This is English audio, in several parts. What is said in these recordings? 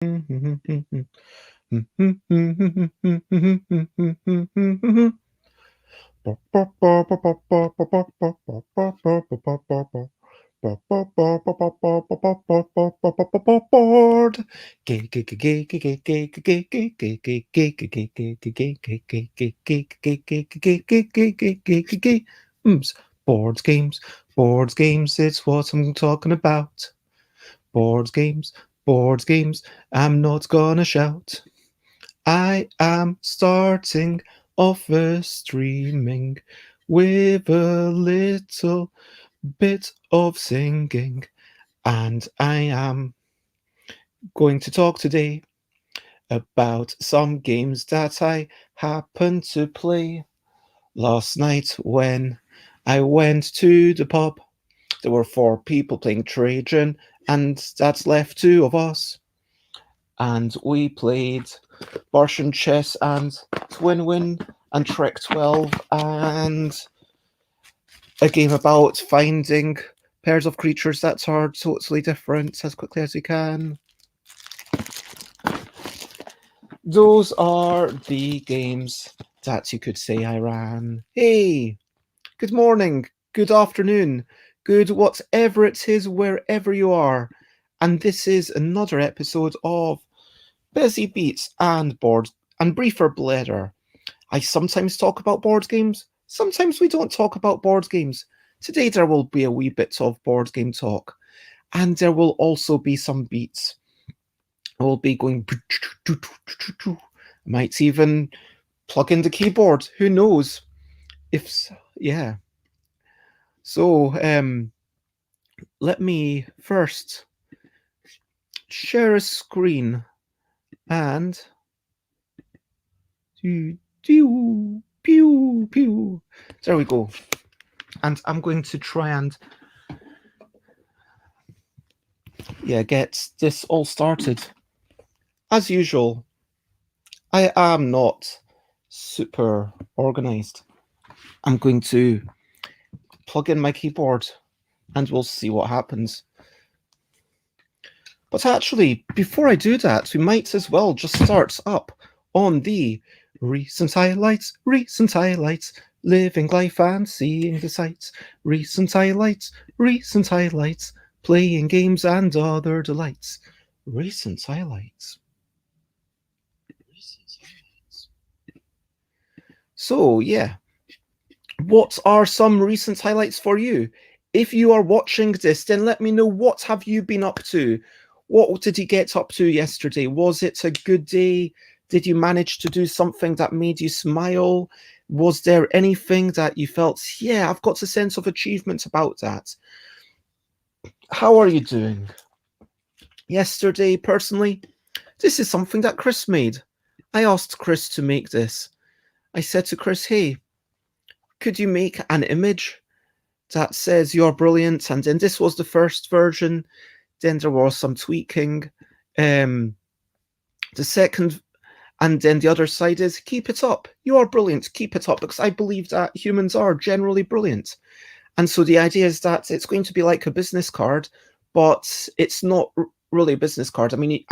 Boards games, boards games, it's what I'm talking about. Boards games, boards games, I'm not gonna shout. I am starting off a streaming with a little bit of singing, and I am going to talk today about some games that I happened to play last night when I went to the pub. There were 4 people playing Trajan, and that left 2 of us. And we played Martian Chess and Twin Win and Trek 12 and a game about finding pairs of creatures that are totally different as quickly as you can. Those are the games that you could say I ran. Hey, good morning, good afternoon, good whatever it is, wherever you are. And this is another episode of Bezzy Beats and Briefer Blether. I sometimes talk about board games, sometimes we don't talk about board games. Today there will be a wee bit of board game talk, and there will also be some beats. I will be going, might even plug in the keyboard, who knows? Yeah. So, let me first share a screen and pew, pew. There we go. And I'm going to try and get this all started. As usual, I am not super organized. I'm going to plug in my keyboard and we'll see what happens. But actually, before I do that, we might as well just start up on the recent highlights, living life and seeing the sights, recent highlights, playing games and other delights, recent highlights. So, yeah, what are some recent highlights for you? If you are watching this, then let me know, what have you been up to? What did you get up to yesterday? Was it a good day? Did you manage to do something that made you smile? Was there anything that you felt, yeah, I've got a sense of achievement about that? How are you doing? Yesterday, personally, this is something that Chris made. I asked Chris to make this. I said to Chris, hey, could you make an image that says you're brilliant? And then this was the first version. Then there was some tweaking. The second, and then the other side is, keep it up. You are brilliant. Keep it up, because I believe that humans are generally brilliant. And so the idea is that it's going to be like a business card, but it's not really a business card. I mean,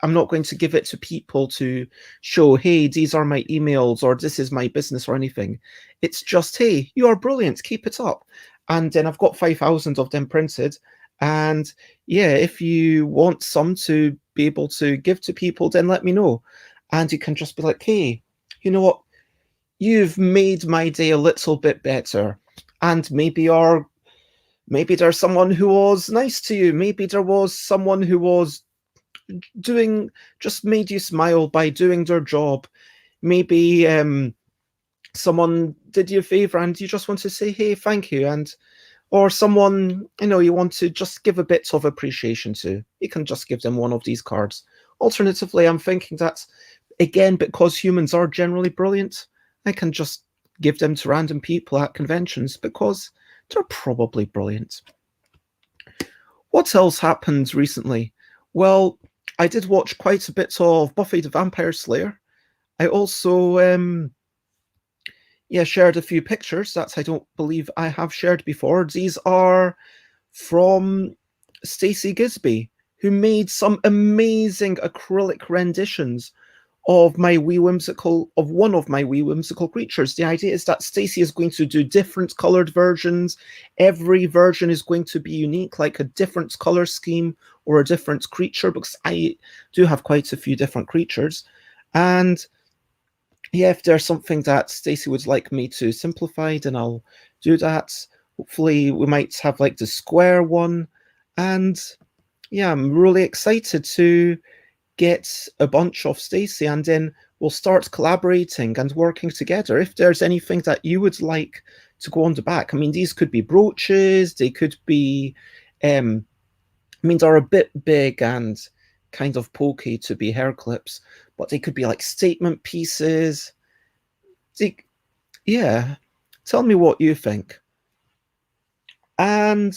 I'm not going to give it to people to show, hey, these are my emails or this is my business or anything. It's just, hey, you are brilliant. Keep it up. And then I've got 5,000 of them printed. And yeah, if you want some to be able to give to people, then let me know. And you can just be like, hey, you know what? You've made my day a little bit better. And maybe there's someone who was nice to you. Maybe there was someone who was just made you smile by doing their job. Maybe someone did you a favor and you just want to say, hey, thank you. Or someone, you want to just give a bit of appreciation to. You can just give them one of these cards. Alternatively, I'm thinking that, again, because humans are generally brilliant, I can just give them to random people at conventions because they're probably brilliant. What else happened recently? Well, I did watch quite a bit of Buffy the Vampire Slayer. I also shared a few pictures that I don't believe I have shared before. These are from Stacey Gisby, who made some amazing acrylic renditions of one of my wee whimsical creatures. The idea is that Stacey is going to do different colored versions. Every version is going to be unique, like a different color scheme or a different creature, because I do have quite a few different creatures. And yeah, if there's something that Stacey would like me to simplify, then I'll do that. Hopefully we might have like the square one. And yeah, I'm really excited to get a bunch of Stacey, and then we'll start collaborating and working together. If there's anything that you would like to go on the back, I mean, these could be brooches, they could be, I mean, they're a bit big and kind of pokey to be hair clips, but they could be like statement pieces. Yeah, tell me what you think. And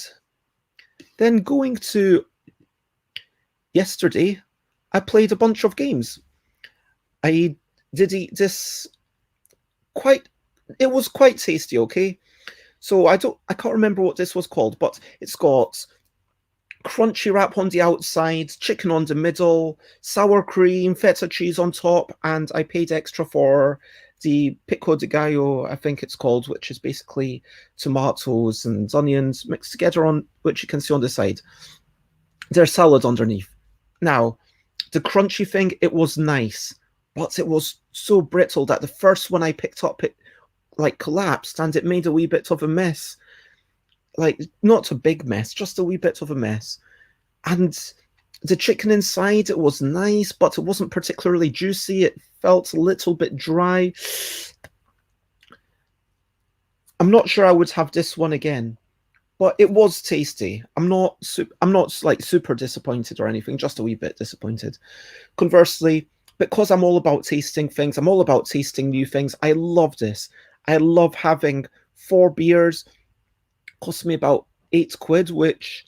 then going to yesterday, I played a bunch of games. I did eat this it was quite tasty, okay? So I can't remember what this was called, but it's got crunchy wrap on the outside, chicken on the middle, sour cream, feta cheese on top, and I paid extra for the pico de gallo, I think it's called, which is basically tomatoes and onions mixed together, on which you can see on the side. There's salad underneath. Now, the crunchy thing, it was nice, but it was so brittle that the first one I picked up, it like collapsed and it made a wee bit of a mess. Like, not a big mess, just a wee bit of a mess. And the chicken inside, it was nice, but it wasn't particularly juicy. It felt a little bit dry. I'm not sure I would have this one again, but it was tasty. I'm not like super disappointed or anything, just a wee bit disappointed. Conversely, because I'm all about tasting things, I'm all about tasting new things. I love this. I love having 4 beers. Cost me about £8, which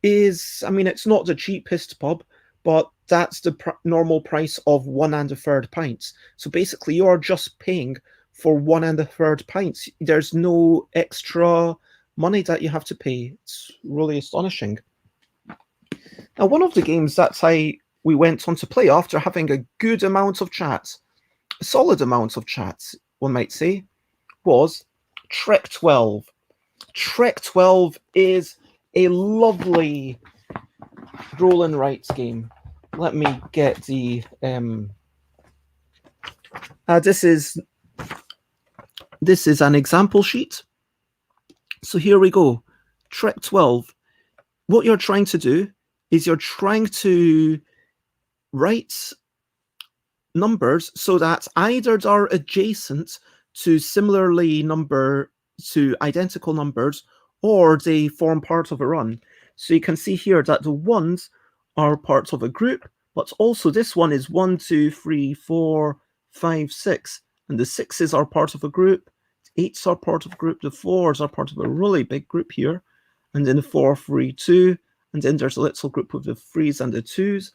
is, I mean, it's not the cheapest pub, but that's the normal price of 1 1/3 pints. So basically, you're just paying for 1 1/3 pints. There's no extra money that you have to pay. It's really astonishing. Now, one of the games that we went on to play after having a good amount of chats, a solid amount of chats, one might say, was Trek 12. Trek 12 is a lovely roll and write game. Let me get the this is an example sheet. So here we go. Trek 12. What you're trying to do is you're trying to write numbers so that either they're adjacent to identical numbers, or they form part of a run. So you can see here that the 1s are parts of a group, but also this one is 1, 2, 3, 4, 5, 6, and the 6s are part of a group, the 8s are part of a group, the 4s are part of a really big group here, and then the 4, 3, 2, and then there's a little group with the 3s and the 2s.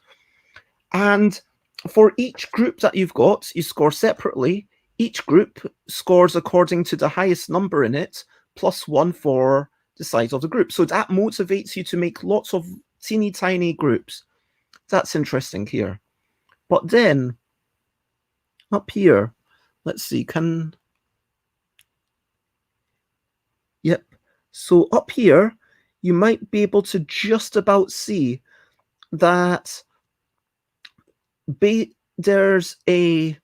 And for each group that you've got, you score separately. Each group scores according to the highest number in it, +1 for the size of the group. So that motivates you to make lots of teeny tiny groups. That's interesting here. But then up here, let's see, yep. So up here, you might be able to just about see that there's a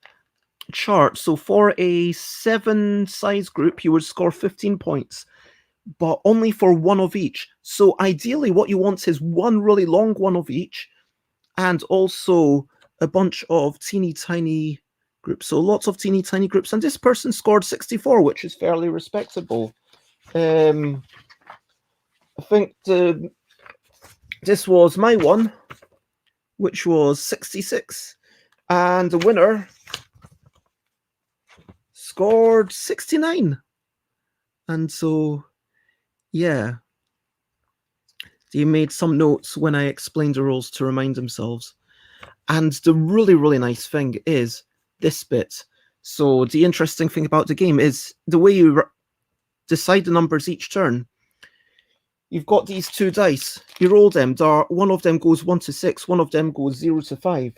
chart. So for a 7 size group, you would score 15 points, but only for 1 of each. So ideally what you want is 1 really long one of each, and also a bunch of teeny tiny groups. So lots of teeny tiny groups. And this person scored 64, which is fairly respectable. I think this was my one, which was 66. And the winner scored 69. And so, yeah, they made some notes when I explained the rules to remind themselves. And the really, really nice thing is this bit. So the interesting thing about the game is the way you decide the numbers each turn. you've got these two dice. You roll them. One of them goes 1 to 6. One of them goes 0 to 5.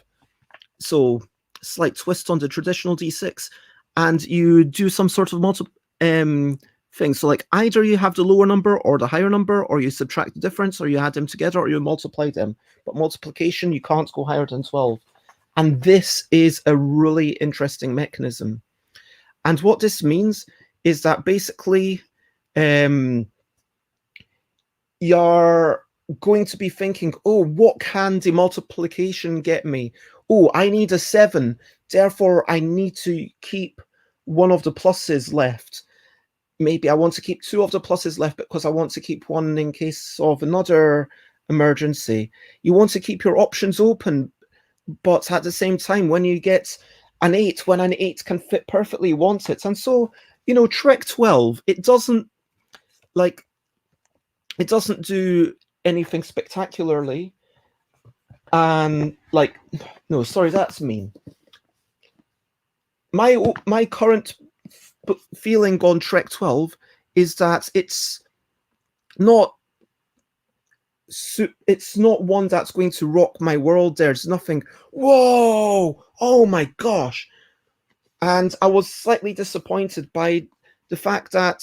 So slight twist on the traditional d6, and you do some sort of thing. So like either you have the lower number or the higher number, or you subtract the difference, or you add them together, or you multiply them. But multiplication, you can't go higher than 12. And this is a really interesting mechanism. And what this means is that basically you're going to be thinking, oh, what can the multiplication get me? Oh, I need a 7. Therefore, I need to keep one of the pluses left. Maybe I want to keep 2 of the pluses left because I want to keep 1 in case of another emergency. You want to keep your options open, but at the same time, when you get an 8, when an 8 can fit perfectly, you want it. And so, Trek 12, it doesn't do anything spectacularly. And no, sorry, that's mean. My current feeling on Trek 12 is that it's not one that's going to rock my world. There's nothing, whoa, oh my gosh. And I was slightly disappointed by the fact that,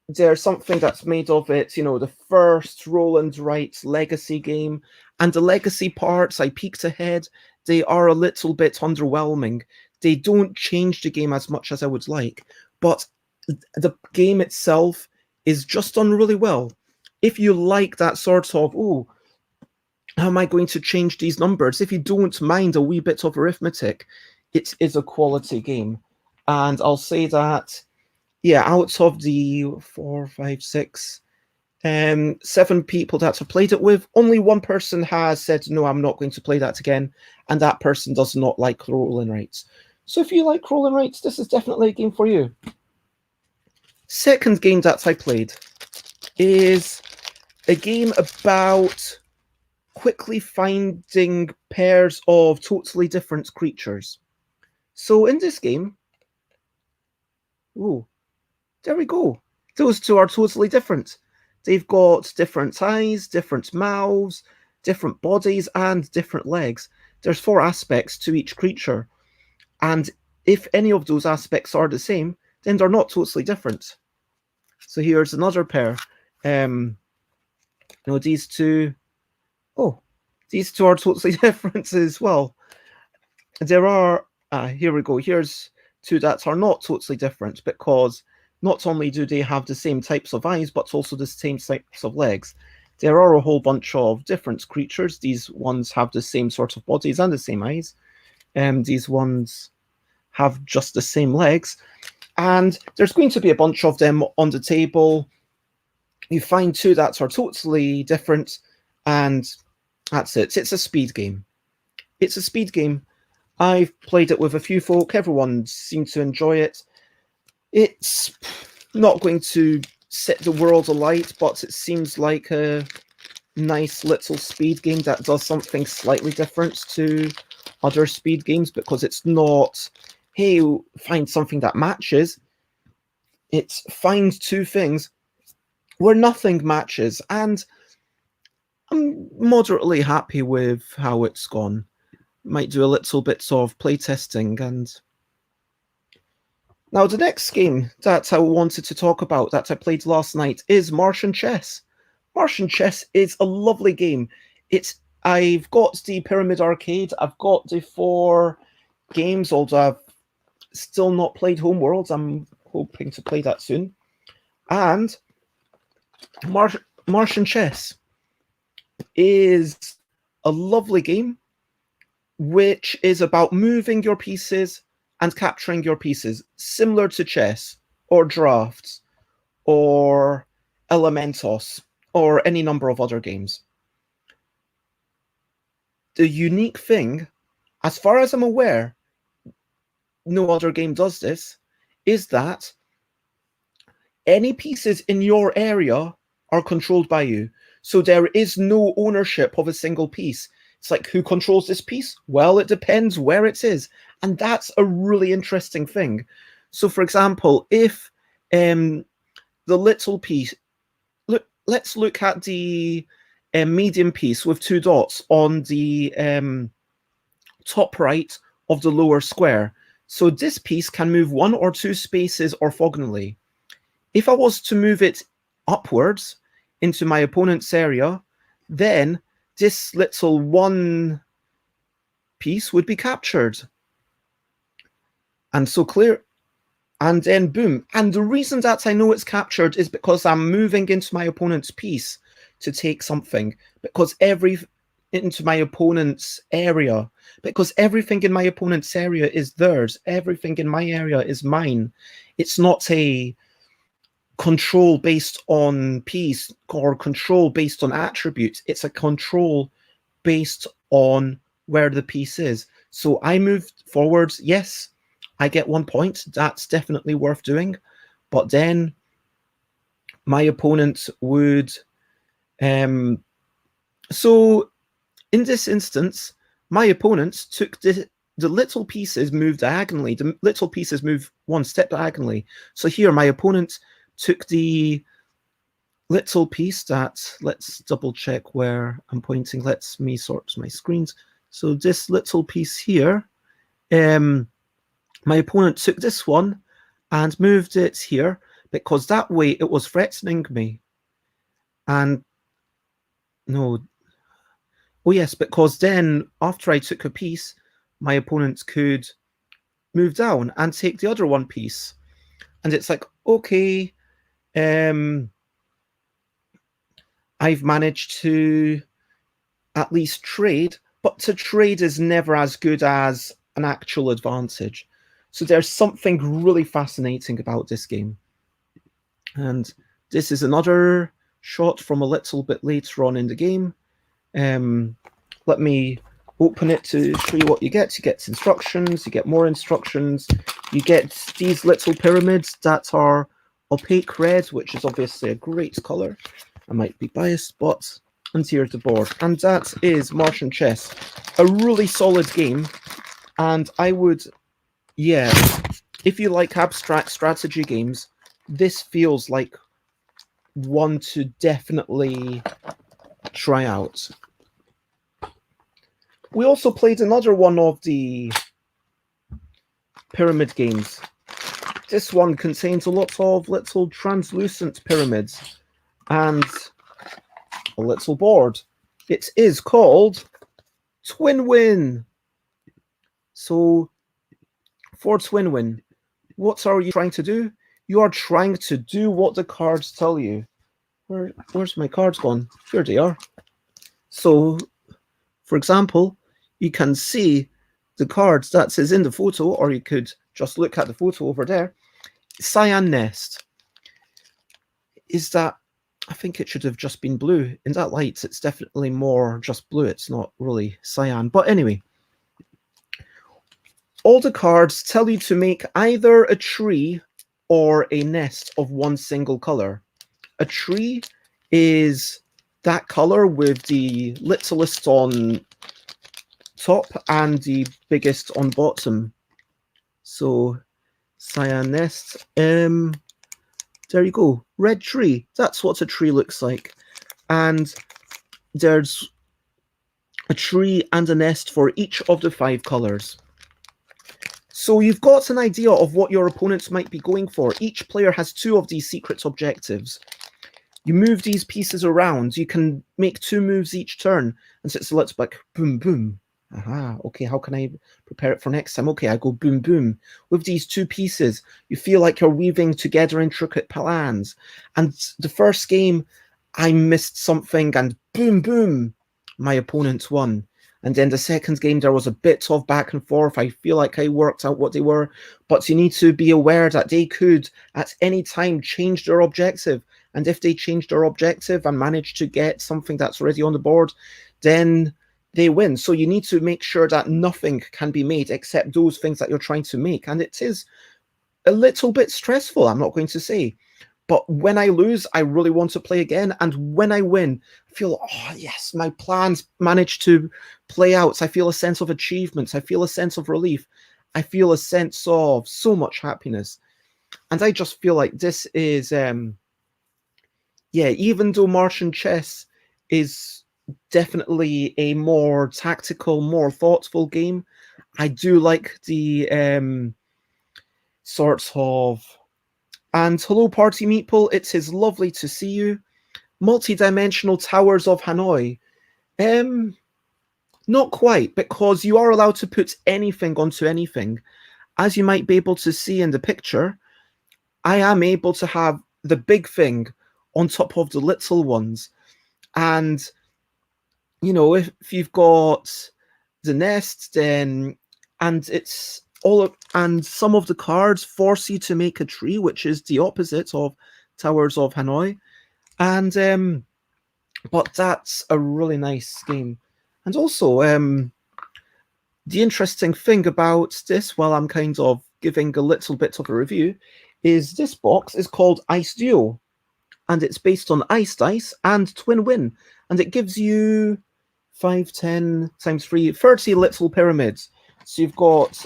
there's something that's made of it, the first Roll and Write legacy game. And the legacy parts, I peeked ahead, they are a little bit underwhelming. They don't change the game as much as I would like, but the game itself is just done really well. If you like that sort of, oh, how am I going to change these numbers? If you don't mind a wee bit of arithmetic, it is a quality game. And I'll say that, yeah, out of the 4, 5, 6, 7 people that I've played it with, only one person has said, no, I'm not going to play that again. And that person does not like roll and writes. So if you like roll and writes, this is definitely a game for you. Second game that I played is a game about quickly finding pairs of totally different creatures. So in this game, oh, there we go. Those two are totally different. They've got different eyes, different mouths, different bodies, and different legs. There's 4 aspects to each creature. And if any of those aspects are the same, then they're not totally different. So here's another pair. These two. Oh, these two are totally different as well. There are. Here we go. Here's 2 that are not totally different because not only do they have the same types of eyes, but also the same types of legs. There are a whole bunch of different creatures. These ones have the same sort of bodies and the same eyes. These ones have just the same legs. And there's going to be a bunch of them on the table. You find 2 that are totally different, and that's it. It's a speed game. It's a speed game. I've played it with a few folk. Everyone seemed to enjoy it. It's not going to set the world alight, but it seems like a nice little speed game that does something slightly different to other speed games, because it's not, hey, find something that matches. It's find 2 things where nothing matches, and I'm moderately happy with how it's gone. Might do a little bit of playtesting. And now the next game that I wanted to talk about that I played last night is Martian Chess. Martian Chess is a lovely game. I've got the Pyramid Arcade, I've got the 4 games, although I've still not played Homeworlds. I'm hoping to play that soon. And Martian Chess is a lovely game which is about moving your pieces and capturing your pieces, similar to chess or drafts or Elementos or any number of other games. The unique thing, as far as I'm aware, no other game does this, is that any pieces in your area are controlled by you. So there is no ownership of a single piece. It's like, who controls this piece? Well, it depends where it is. And that's a really interesting thing. So, for example, if the little piece, let's look at the medium piece with 2 dots on the top right of the lower square. So this piece can move 1 or 2 spaces orthogonally. If I was to move it upwards into my opponent's area, then this little 1 piece would be captured. And so clear, and then boom. And the reason that I know it's captured is because I'm moving into my opponent's piece to take something, because into my opponent's area, because everything in my opponent's area is theirs. Everything in my area is mine. It's not a control based on piece or control based on attributes. It's a control based on where the piece is. So I moved forwards. Yes, I get 1 point. That's definitely worth doing. But then my opponent would... so in this instance, my opponent took the little pieces moved diagonally. The little pieces move 1 step diagonally. So here my opponent took the little piece that, let's double check where I'm pointing. Let me sort my screens. So this little piece here, my opponent took this one and moved it here, because that way it was threatening me. And no, oh yes, because then after I took a piece, my opponent could move down and take the other 1 piece. And it's like, okay, I've managed to at least trade, but to trade is never as good as an actual advantage. So there's something really fascinating about this game. And this is another shot from a little bit later on in the game. Let me open it to show you what you get. You get instructions, you get more instructions, you get these little pyramids that are opaque red, which is obviously a great color. I might be biased, but... and here's the board. And that is Martian Chess. A really solid game. And I would... yeah, if you like abstract strategy games, this feels like one to definitely try out. We also played another one of the pyramid games. This one contains a lot of little translucent pyramids and a little board. It is called Twin Win. So for Twin Win, what are you trying to do? You are trying to do what the cards tell you. Where's my cards gone? Here they are. So, for example, you can see the cards that is in the photo, or you could just look at the photo over there. Cyan Nest. Is that... I think it should have just been blue. In that light, it's definitely more just blue. It's not really cyan. But anyway, all the cards tell you to make either a tree or a nest of 1 single color. A tree is that color with the littlest on top and the biggest on bottom. So cyan nest. There you go. Red tree. That's what a tree looks like. And there's a tree and a nest for each of the 5 colors. So you've got an idea of what your opponents might be going for. Each player has 2 of these secret objectives. You move these pieces around. You can make 2 moves each turn. And so it's a little like boom, boom. Aha, okay, how can I prepare it for next time? Okay, I go boom, boom. With these 2 pieces, you feel like you're weaving together intricate plans. And the first game, I missed something and boom, boom, my opponent won. And then the second game, there was a bit of back and forth. I feel like I worked out what they were. But you need to be aware that they could, at any time, change their objective. And if they change their objective and manage to get something that's already on the board, then they win. So you need to make sure that nothing can be made except those things that you're trying to make. And it is a little bit stressful, I'm not going to say. But when I lose, I really want to play again. And when I win, I feel, oh, yes, my plans managed to play out. I feel a sense of achievement. I feel a sense of relief. I feel a sense of so much happiness. And I just feel like this is yeah, even though Martian Chess is definitely a more tactical, more thoughtful game, I do like the sorts of. And hello, Party Meeple. It is lovely to see you. Multi-dimensional Towers of Hanoi. Um, Not quite, because you are allowed to put anything onto anything. As you might be able to see in the picture, I am able to have the big thing on top of the little ones. And, you know, if you've got the nest, then, and it's all, and some of the cards force you to make a tree, which is the opposite of Towers of Hanoi. And, but that's a really nice game. And also, the interesting thing about this, while I'm kind of giving a little bit of a review, is this box is called Ice Duo, and it's based on Ice Dice and Twin Win, and it gives you 5, 10 times 3, 30 little pyramids. So you've got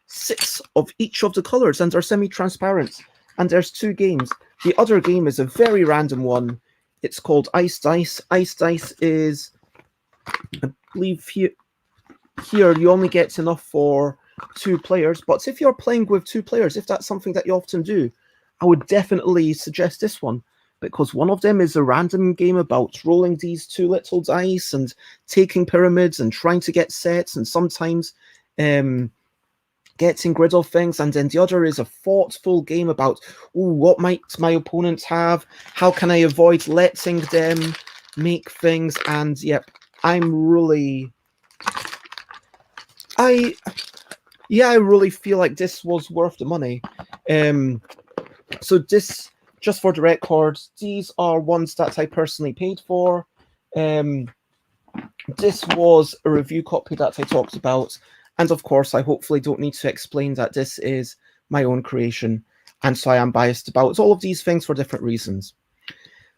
6 of each of the colors, and they're semi-transparent. And there's 2 games. The other game is a very random one. It's called Ice Dice. Ice Dice is, I believe, here you only get enough for 2 players, but if you're playing with 2 players, if that's something that you often do, I would definitely suggest this one, because one of them is a random game about rolling these 2 little dice and taking pyramids and trying to get sets, and sometimes getting rid of things, and then the other is a thoughtful game about, ooh, what might my opponents have, how can I avoid letting them make things. And yep, I'm really, I really feel like this was worth the money. So this, just for the record, these are ones that I personally paid for. This was a review copy that I talked about, and of course, I hopefully don't need to explain that this is my own creation, and so I am biased about all of these things for different reasons.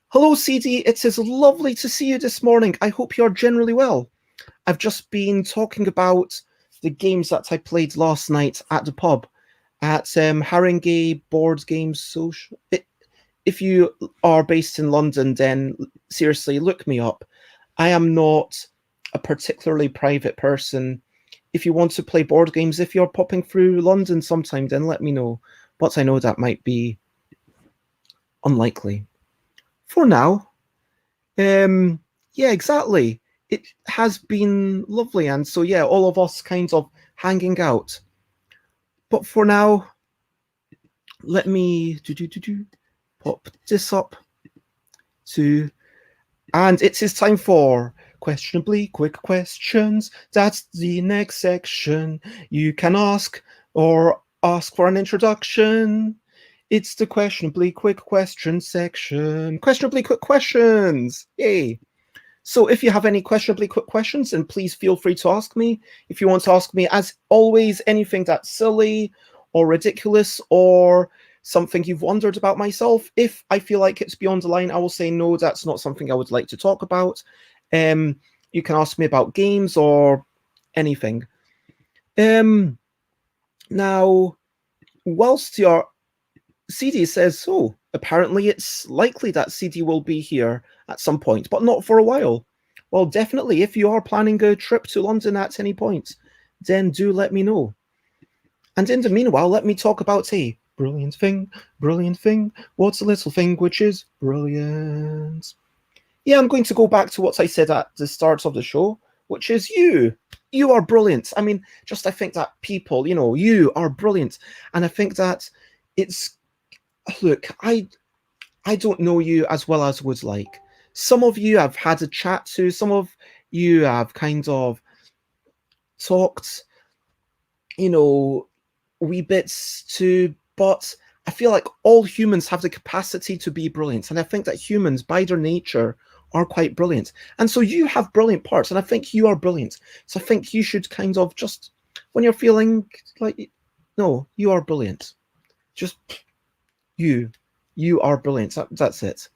Hello, CD. It is lovely to see you this morning. I hope you're generally well. I've just been talking about the games that I played last night at the pub at Haringey Board Games Social. If you are based in London, then seriously, look me up. I am not a particularly private person. If you want to play board games, if you're popping through London sometime, then let me know. But I know that might be unlikely. For now, yeah, exactly. It has been lovely, and so yeah, all of us kind of hanging out. But for now, let me pop this up to, and it is time for questionably quick questions. That's the next section. You can ask or ask for an introduction. It's the questionably quick question section. Questionably quick questions. Yay. So if you have any questionably quick questions, then please feel free to ask me. If you want to ask me, as always, anything that's silly or ridiculous or something you've wondered about myself, if I feel like it's beyond the line, I will say, no, that's not something I would like to talk about. You can ask me about games or anything. Now, whilst your CD says so, apparently it's likely that CD will be here at some point, but not for a while. Well, definitely, if you are planning a trip to London at any point, then do let me know. And in the meanwhile, let me talk about a brilliant thing. What's a little thing which is brilliant? Yeah, I'm going to go back to what I said at the start of the show, which is you. You are brilliant. I mean, just I think that people, you know, you are brilliant. And I think that it's, look, I don't know you as well as would like. Some of you I've had a chat to, some of you have kind of talked, you know, wee bits to, but I feel like all humans have the capacity to be brilliant. And I think that humans, by their nature, are quite brilliant. And so you have brilliant parts, and I think you are brilliant. So I think you should kind of just, when you're feeling like, no, you are brilliant. Just you are brilliant. That's it.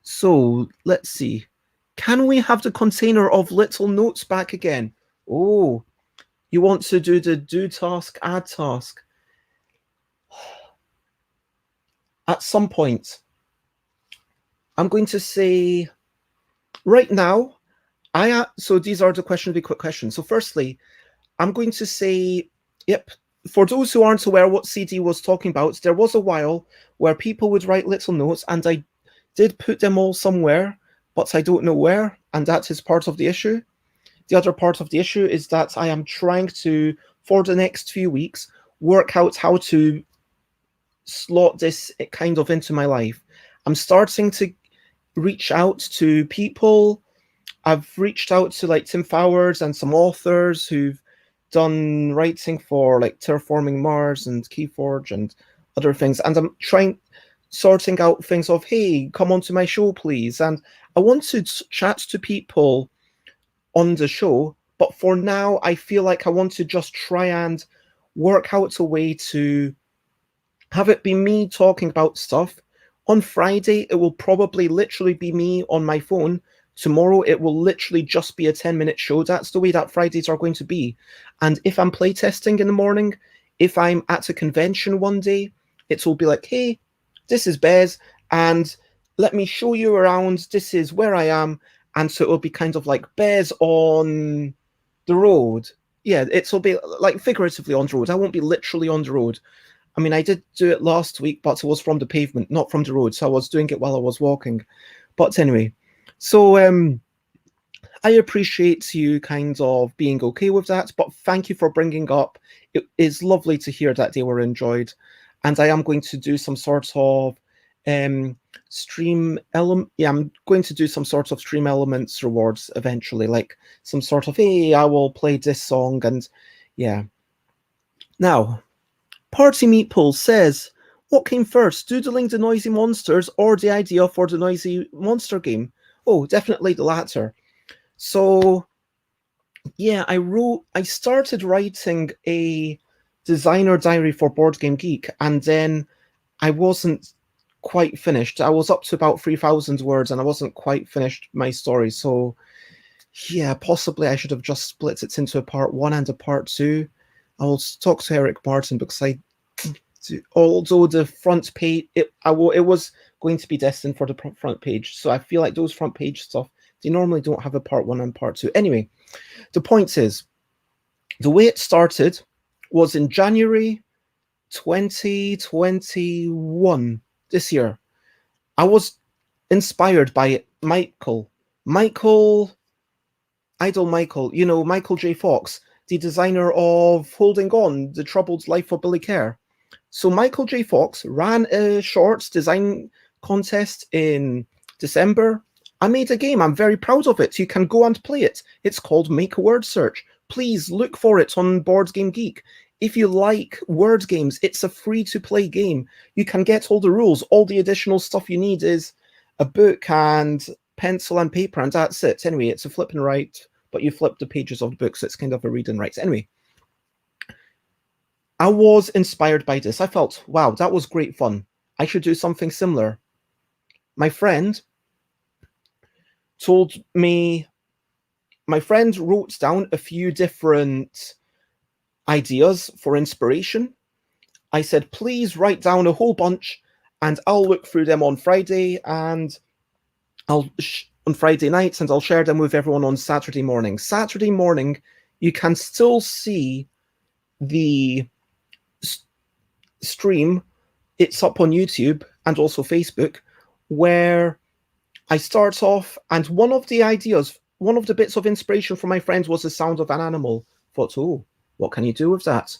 So let's see. Can we have the container of little notes back again? Oh, you want to do the do task, add task. at some point, I'm going to say right now, so these are the questions, be quick questions. So firstly, I'm going to say, yep, for those who aren't aware what CD was talking about, there was a while where people would write little notes, and I did put them all somewhere, but I don't know where, and that is part of the issue. The other part of the issue is that I am trying to, for the next few weeks, work out how to slot this kind of into my life. I'm starting to reach out to people. I've reached out to like Tim Fowers and some authors who've done writing for like Terraforming Mars and Keyforge and other things, and I'm sorting out things of, hey, come onto my show please, and I want to chat to people on the show, but for now I feel like I want to just try and work out a way to have it be me talking about stuff. On Friday, it will probably literally be me on my phone. Tomorrow, it will literally just be a 10-minute show. That's the way that Fridays are going to be. And if I'm playtesting in the morning, if I'm at a convention one day, it will be like, hey, this is Bez, and let me show you around. This is where I am. And so it will be kind of like Bez on the road. Yeah, it'll be like figuratively on the road. I won't be literally on the road. I mean, I did do it last week, but it was from the pavement, not from the road. So I was doing it while I was walking. But anyway, so I appreciate you kind of being okay with that. But thank you for bringing up. It is lovely to hear that they were enjoyed. And I am going to do some sort of stream element. Yeah, I'm going to do some sort of stream elements rewards eventually, like some sort of, hey, I will play this song. And yeah. Now, Party Meatball says, what came first, doodling the noisy monsters or the idea for the noisy monster game? Oh, definitely the latter. So, yeah, I started writing a designer diary for Board Game Geek, and then I wasn't quite finished. I was up to about 3,000 words, and I wasn't quite finished my story. So, yeah, possibly I should have just split it into a part 1 and a part 2. I will talk to Eric Martin because although the front page, it was going to be destined for the front page. So I feel like those front page stuff, they normally don't have a part 1 and part 2. Anyway, the point is, the way it started was in January 2021, this year. I was inspired by Michael, Idol Michael, you know, Michael J. Fox, the designer of Holding On, The Troubled Life of Billy Kerr. So Michael J. Fox ran a short design contest in December. I made a game. I'm very proud of it. You can go and play it. It's called Make a Word Search. Please look for it on Board Game Geek. If you like word games, it's a free-to-play game. You can get all the rules. All the additional stuff you need is a book and pencil and paper, and that's it. Anyway, it's a flip and write, but you flip the pages of the book, so it's kind of a read and write. Anyway, I was inspired by this. I felt, wow, that was great fun. I should do something similar. My friend wrote down a few different ideas for inspiration. I said, please write down a whole bunch and I'll look through them on Friday and on Friday nights, and I'll share them with everyone on Saturday morning. Saturday morning, you can still see the stream. It's up on YouTube and also Facebook, where I start off, and one of the bits of inspiration from my friends was the sound of an animal. I thought, oh, what can you do with that?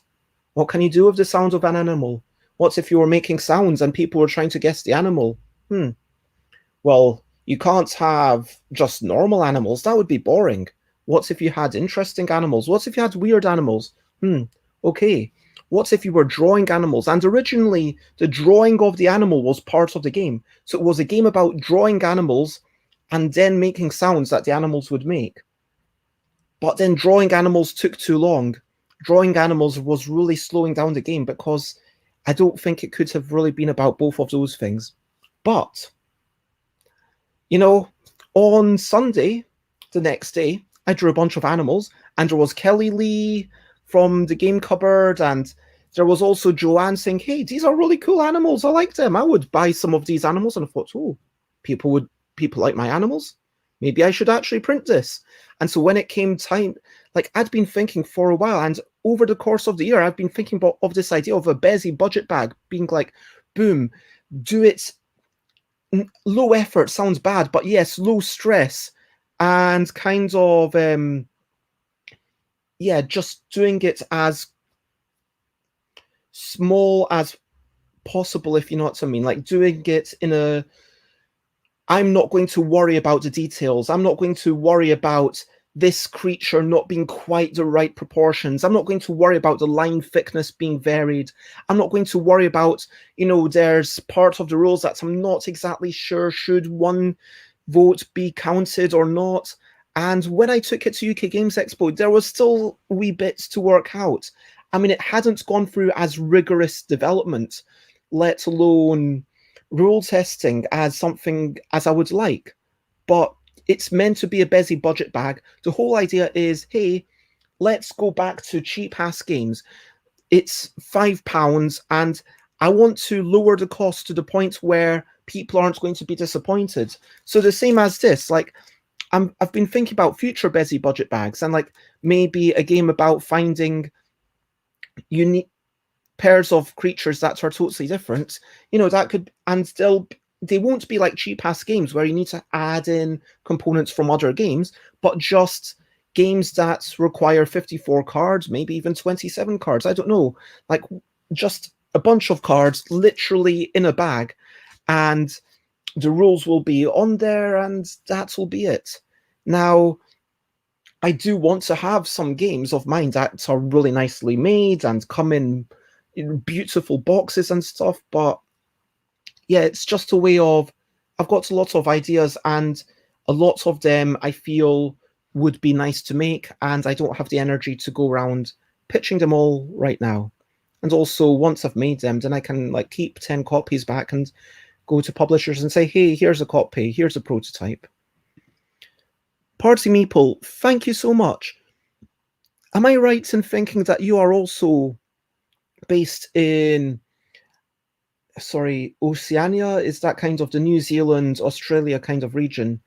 What can you do with the sound of an animal? What if you were making sounds and people were trying to guess the animal? Well, you can't have just normal animals. That would be boring. What if you had interesting animals? What if you had weird animals? Okay. What if you were drawing animals? And originally, the drawing of the animal was part of the game. So it was a game about drawing animals and then making sounds that the animals would make. But then drawing animals took too long. Drawing animals was really slowing down the game because I don't think it could have really been about both of those things. But, you know, on Sunday, the next day, I drew a bunch of animals, and there was Kelly Lee from the Game Cupboard, and There was also Joanne saying, hey, these are really cool animals. I like them. I would buy some of these animals. And I thought, oh, people like my animals. Maybe I should actually print this. And so when it came time, like I'd been thinking for a while, and over the course of the year, I've been thinking of this idea of a Bezzy budget bag being like, boom, do it low effort, sounds bad, but yes, low stress, and kind of yeah, just doing it as small as possible, if you know what I mean. Like doing it in a, I'm not going to worry about the details. I'm not going to worry about this creature not being quite the right proportions. I'm not going to worry about the line thickness being varied. I'm not going to worry about, you know, there's part of the rules that I'm not exactly sure should one vote be counted or not. And when I took it to UK Games Expo, there was still wee bits to work out. I mean, it hadn't gone through as rigorous development, let alone rule testing as something as I would like. But it's meant to be a busy budget bag. The whole idea is, hey, let's go back to cheap ass games. It's £5 and I want to lower the cost to the point where people aren't going to be disappointed. So the same as this, like I've been thinking about future busy budget bags and like maybe a game about finding unique pairs of creatures that are totally different. You know, that could, and they won't be like cheap ass games where you need to add in components from other games, but just games that require 54 cards, maybe even 27 cards. I don't know, like just a bunch of cards literally in a bag, and the rules will be on there, and that will be it. Now, I do want to have some games of mine that are really nicely made and come in beautiful boxes and stuff, but yeah, it's just a way of, I've got a lot of ideas and a lot of them I feel would be nice to make, and I don't have the energy to go around pitching them all right now. And also, once I've made them, then I can like keep 10 copies back and go to publishers and say, hey, here's a copy, here's a prototype. Party Meeple, thank you so much. Am I right in thinking that you are also based in, sorry, Oceania? Is that kind of the New Zealand, Australia kind of region?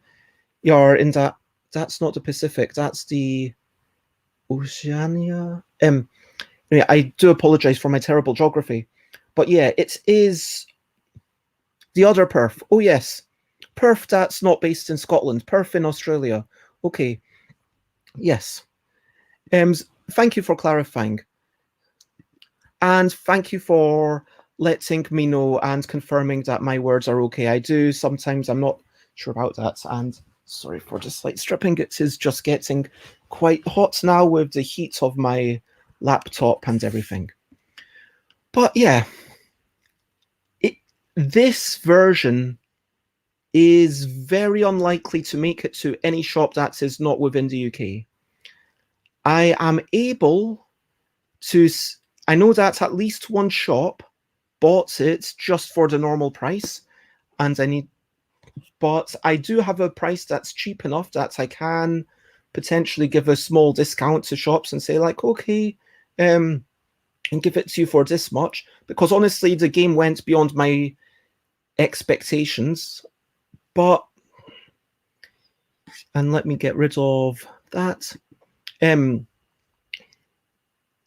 You're in that, that's not the Pacific, that's the Oceania. Yeah, I do apologize for my terrible geography. But yeah, it is the other Perf. Oh yes. Perf that's not based in Scotland. Perf in Australia. Okay. Yes. Thank you for clarifying. And thank you for letting me know and confirming that my words are okay. I do sometimes, I'm not sure about that. And sorry for the slight stripping. It is just getting quite hot now with the heat of my laptop and everything. But yeah, this version is very unlikely to make it to any shop that is not within the UK. I am able to, I know that at least one shop bought it just for the normal price, and but I do have a price that's cheap enough that I can potentially give a small discount to shops and say like, okay, and give it to you for this much, because honestly, the game went beyond my expectations. But, and let me get rid of that.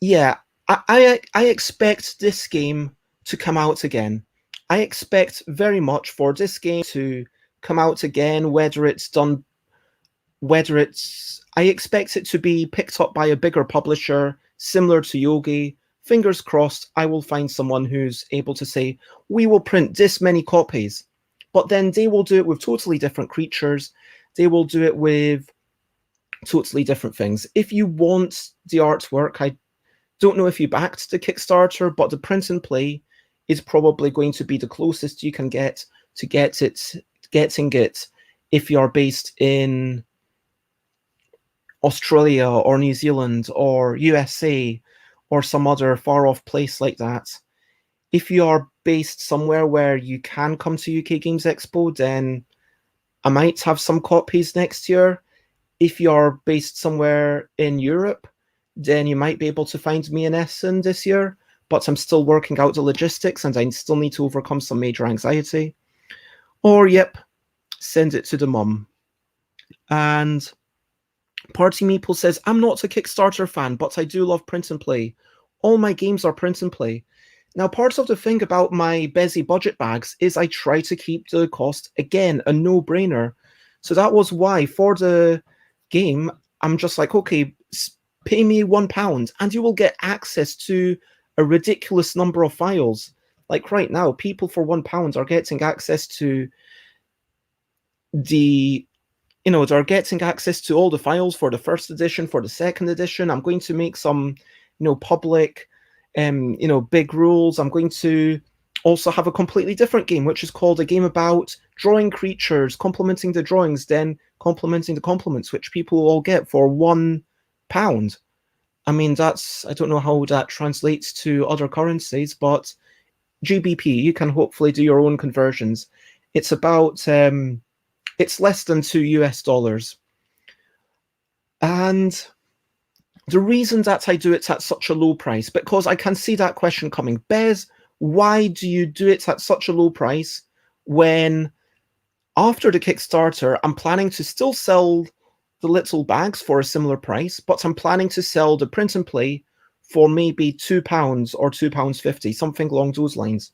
Yeah, I expect this game to come out again. I expect very much for this game to come out again, whether it's done, whether it's, I expect it to be picked up by a bigger publisher, similar to Yogi. Fingers crossed, I will find someone who's able to say, we will print this many copies. But then they will do it with totally different creatures. They will do it with totally different things. If you want the artwork, I don't know if you backed the Kickstarter, but the print and play is probably going to be the closest you can get to getting it if you're based in Australia or New Zealand or USA or some other far off place like that. If you are based somewhere where you can come to UK Games Expo, then I might have some copies next year. If you're based somewhere in Europe, then you might be able to find me in Essen this year. but I'm still working out the logistics and I still need to overcome some major anxiety. Or, yep, send it to the mum. And Party Meeple says, I'm not a Kickstarter fan, but I do love print and play. All my games are print and play. Now, part of the thing about my Bezzy budget bags is I try to keep the cost, again, a no-brainer. So that was why, for the game, I'm just like, okay, pay me £1 and you will get access to a ridiculous number of files. Like right now, people for £1 are getting access to they're getting access to all the files for the first edition, for the second edition. I'm going to make some, public, big rules. I'm going to also have a completely different game, which is called a game about drawing creatures, complementing the drawings, then complementing the complements, which people will all get for £1. I mean, I don't know how that translates to other currencies, but GBP, you can hopefully do your own conversions. It's about, it's less than $2. And the reason that I do it at such a low price, because I can see that question coming. Bez, why do you do it at such a low price when after the Kickstarter, I'm planning to still sell the little bags for a similar price, but I'm planning to sell the print and play for maybe £2 or £2.50, something along those lines.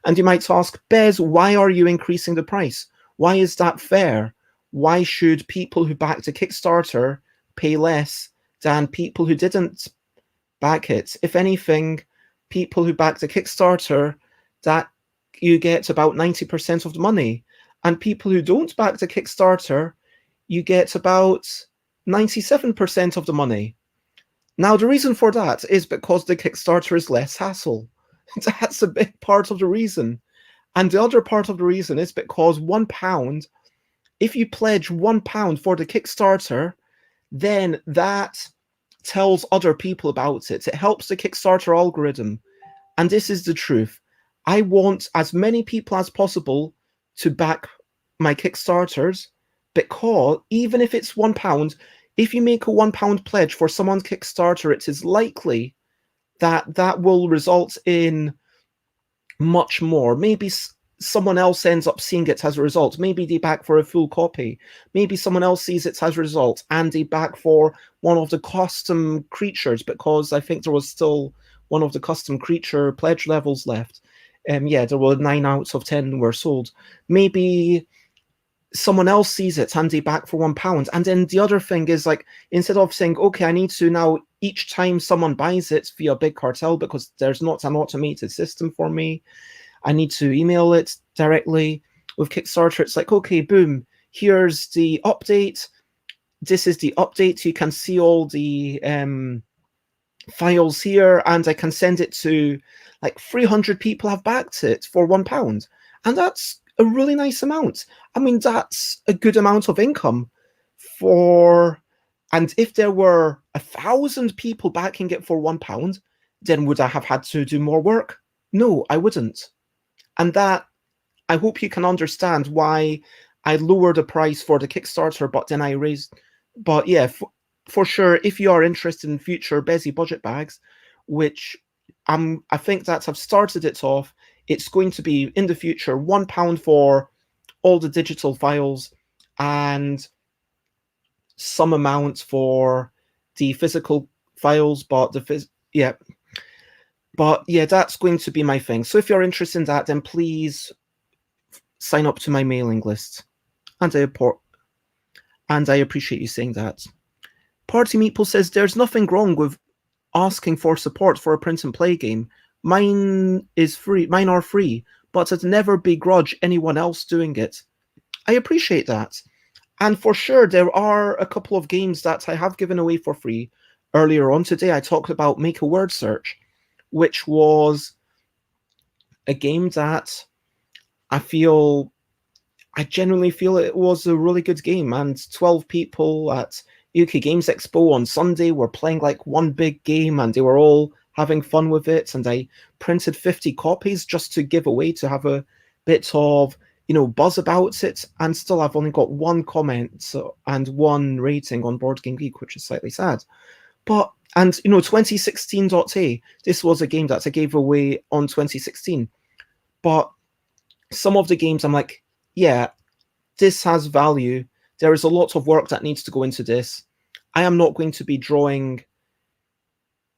And you might ask, Bez, why are you increasing the price? Why is that fair? Why should people who backed a Kickstarter pay less than people who didn't back it? If anything, people who backed a Kickstarter, that you get about 90% of the money. And people who don't back the Kickstarter, you get about 97% of the money. Now, the reason for that is because the Kickstarter is less hassle. That's a big part of the reason. And the other part of the reason is because £1, if you pledge £1 for the Kickstarter, then that tells other people about it. It helps the Kickstarter algorithm. And this is the truth. I want as many people as possible to back my Kickstarters, because even if it's £1, if you make a £1 pledge for someone's Kickstarter, it is likely that that will result in much more. Maybe someone else ends up seeing it as a result. Maybe they back for a full copy. Maybe someone else sees it as a result and they back for one of the custom creatures, because I think there was still one of the custom creature pledge levels left. Yeah, there were 9 out of 10 were sold. Maybe someone else sees it and they back for £1. And then the other thing is, like, instead of saying, okay, I need to now, each time someone buys it via Big Cartel, because there's not an automated system for me, I need to email it directly. With Kickstarter, it's like, okay, boom, here's the update. This is the update. You can see all the files here, and I can send it to like 300 people have backed it for £1. And that's a really nice amount. I mean, that's a good amount of income for, and if there were 1,000 people backing it for £1, then would I have had to do more work? No, I wouldn't. And that, I hope you can understand why I lower the price for the Kickstarter, but then I raise. But yeah, for sure, if you are interested in future Bezzy budget bags, which I think that I've started it off, it's going to be in the future £1 for all the digital files and some amount for the physical files, but but yeah, that's going to be my thing. So if you're interested in that, then please sign up to my mailing list. And I appreciate you saying that. Party Meeple says there's nothing wrong with asking for support for a print and play game. Mine are free, but I'd never begrudge anyone else doing it. I appreciate that. And for sure, there are a couple of games that I have given away for free. Earlier on today, I talked about Make a Word Search, which was a game that I genuinely feel it was a really good game. And 12 people at UK Games Expo on Sunday were playing like one big game, and they were all having fun with it. And I printed 50 copies just to give away, to have a bit of buzz about it. And still, I've only got 1 comment and 1 rating on Board Game Geek, which is slightly sad. But And 2016.A, this was a game that I gave away on 2016. But some of the games I'm like, yeah, this has value. There is a lot of work that needs to go into this. I am not going to be drawing,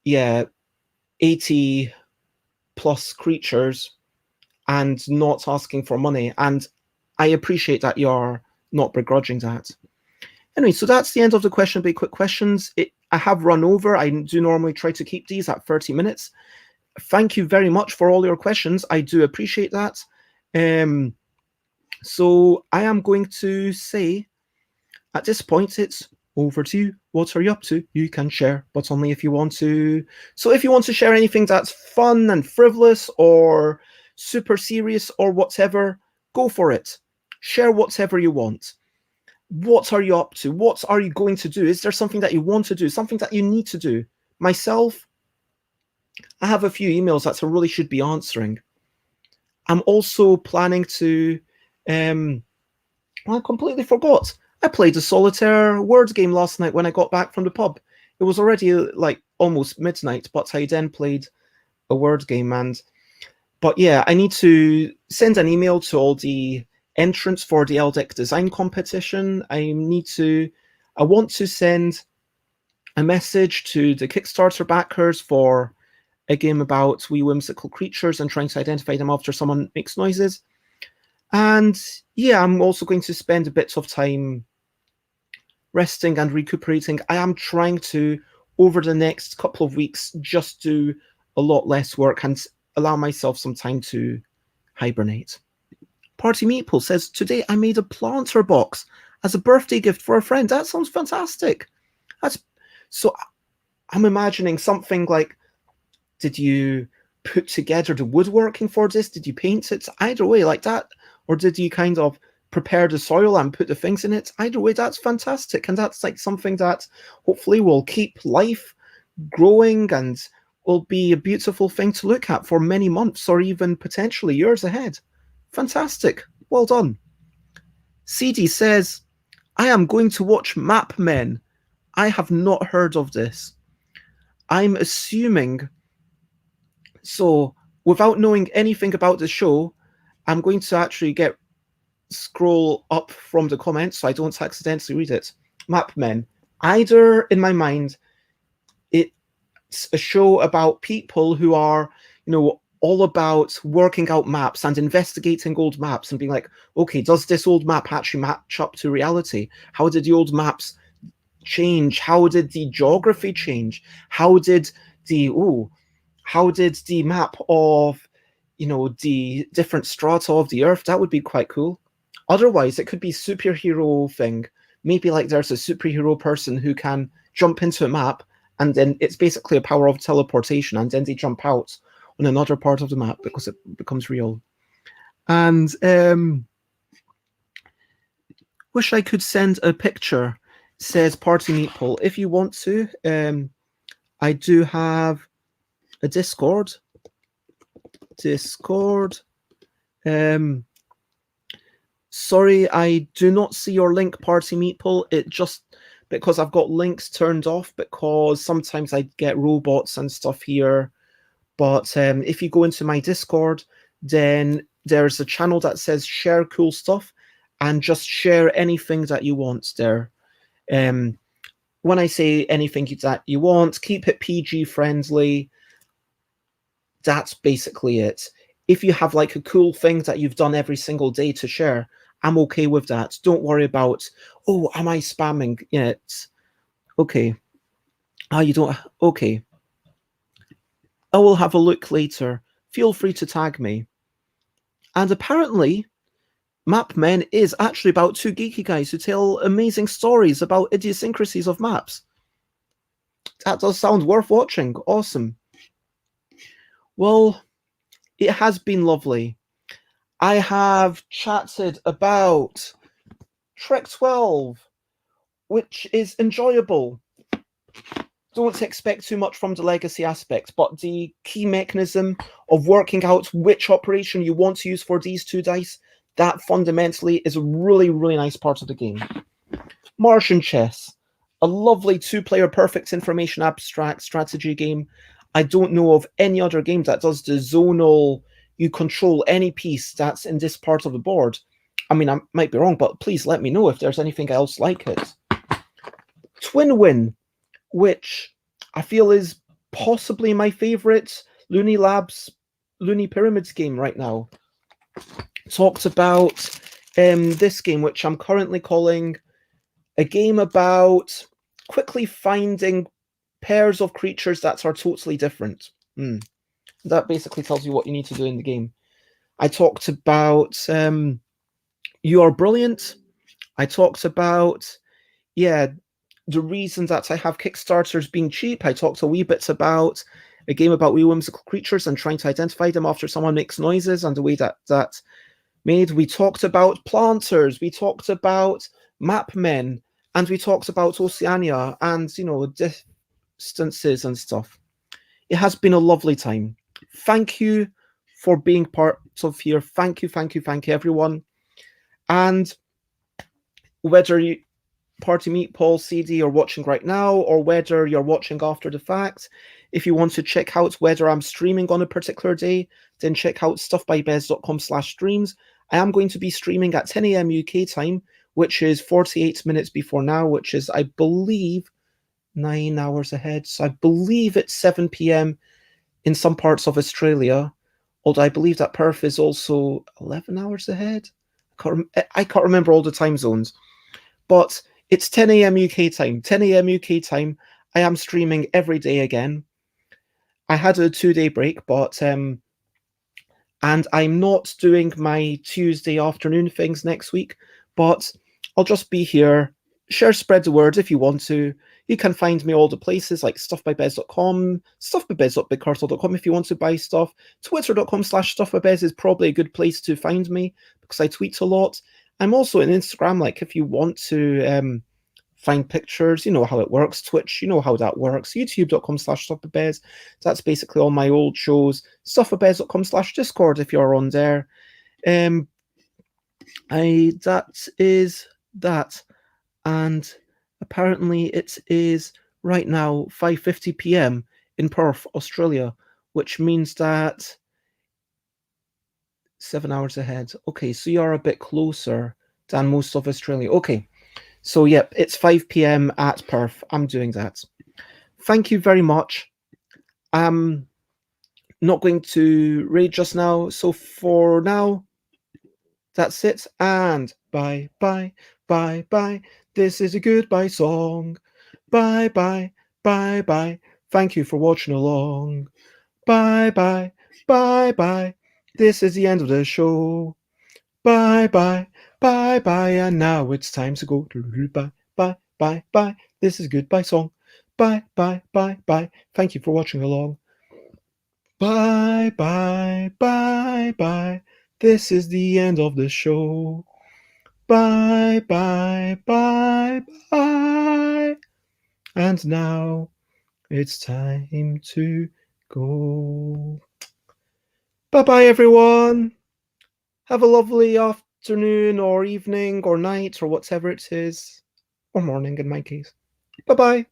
80 plus creatures and not asking for money. And I appreciate that you're not begrudging that. Anyway, so that's the end of the question by quick questions. I have run over. I do normally try to keep these at 30 minutes. Thank you very much for all your questions. I do appreciate that. So I am going to say, at this point, it's over to you. What are you up to? You can share, but only if you want to. So if you want to share anything that's fun and frivolous or super serious or whatever, go for it. Share whatever you want. What are you up to? What are you going to do? Is there something that you want to do? Something that you need to do? Myself, I have a few emails that I really should be answering. I'm also planning to, I completely forgot. I played a solitaire word game last night when I got back from the pub. It was already like almost midnight, but I then played a word game. But yeah, I need to send an email to all the entrants for the LDEC design competition. I want to send a message to the Kickstarter backers for a game about wee whimsical creatures and trying to identify them after someone makes noises. And yeah, I'm also going to spend a bit of time resting and recuperating. I am trying to, over the next couple of weeks, just do a lot less work and allow myself some time to hibernate. Party Meatball says, today I made a planter box as a birthday gift for a friend. That sounds fantastic. So I'm imagining something like, did you put together the woodworking for this? Did you paint it? Either way, like that. Or did you kind of prepare the soil and put the things in it? Either way, that's fantastic. And that's like something that hopefully will keep life growing and will be a beautiful thing to look at for many months or even potentially years ahead. Fantastic. Well done. CD says, I am going to watch Map Men. I have not heard of this. I'm assuming, so without knowing anything about the show, I'm going to actually scroll up from the comments so I don't accidentally read it. Map Men. Either in my mind, it's a show about people who are, all about working out maps and investigating old maps and being like, okay, does this old map actually match up to reality? How did the old maps change? How did the geography change? How did the map of, the different strata of the earth? That would be quite cool. Otherwise, it could be superhero thing. Maybe like there's a superhero person who can jump into a map and then it's basically a power of teleportation and then they jump out on another part of the map because it becomes real. And wish I could send a picture, says Party Meatball. If you want to, I do have a Discord. Sorry, I do not see your link, Party Meatball. It just because I've got links turned off because sometimes I get robots and stuff here. But if you go into my Discord, then there's a channel that says share cool stuff and just share anything that you want there. When I say anything that you want, keep it PG friendly. That's basically it. If you have like a cool thing that you've done every single day to share, I'm okay with that. Don't worry about, oh, am I spamming? Yeah, it's okay. You don't, okay. I will have a look later. Feel free to tag me. And apparently, Map Men is actually about two geeky guys who tell amazing stories about idiosyncrasies of maps. That does sound worth watching. Awesome. Well, it has been lovely. I have chatted about Trek 12, which is enjoyable. Don't expect too much from the legacy aspect, but the key mechanism of working out which operation you want to use for these two dice, that fundamentally is a really, really nice part of the game. Martian Chess. a lovely two-player perfect information abstract strategy game. I don't know of any other game that does the zonal, you control any piece that's in this part of the board. I mean, I might be wrong, but please let me know if there's anything else like it. Twin Win, which I feel is possibly my favorite Looney Labs Looney Pyramids game right now. Talked about this game, which I'm currently calling a game about quickly finding pairs of creatures that are totally different. That basically tells you what you need to do in the game. I talked about You Are Brilliant. I talked about, the reason that I have Kickstarters being cheap. I talked a wee bit about a game about wee whimsical creatures and trying to identify them after someone makes noises and the way that made. We talked about planters. We talked about map men. And we talked about Oceania and, distances and stuff. It has been a lovely time. Thank you for being part of here. Thank you, everyone. And whether you Party Meat, Paul, CD are watching right now, or whether you're watching after the fact, if you want to check out whether I'm streaming on a particular day, then check out stuffbybez.com/streams. I am going to be streaming at 10 a.m. UK time, which is 48 minutes before now, which is, I believe, 9 hours ahead. So I believe it's 7 p.m. in some parts of Australia, although I believe that Perf is also 11 hours ahead. I can't remember all the time zones, but it's 10 a.m. UK time. 10 a.m. UK time. I am streaming every day again. I had a 2-day break, but and I'm not doing my Tuesday afternoon things next week, but I'll just be here. Share, spread the word if you want to. You can find me all the places like stuffbybez.com, stuffbybez.bigcartel.com if you want to buy stuff. Twitter.com/stuffbybez is probably a good place to find me because I tweet a lot. I'm also on Instagram, like if you want to find pictures, you know how it works. Twitch, you know how that works. YouTube.com/stuffbybez. That's basically all my old shows. Stuffbybez.com/Discord if you're on there. That is that. And apparently it is right now 5:50 p.m. in Perth, Australia, which means that 7 hours ahead. Okay, so you are a bit closer than most of Australia. Okay, so yep, it's 5 p.m. at Perth. I'm doing that. Thank you very much. I'm not going to raid just now, so for now, that's it. And bye, bye, bye, bye. This is a goodbye song. Bye, bye, bye, bye. Thank you for watching along. Bye, bye, bye, bye. This is the end of the show. Bye, bye, bye, bye. And now it's time to go. Bye, bye, bye, bye. This is a goodbye song. Bye, bye, bye, bye. Thank you for watching along. Bye, bye, bye, bye. This is the end of the show. Bye, bye, bye, bye. And now it's time to go. Bye-bye, everyone. Have a lovely afternoon or evening or night or whatever it is. Or morning in my case. Bye-bye.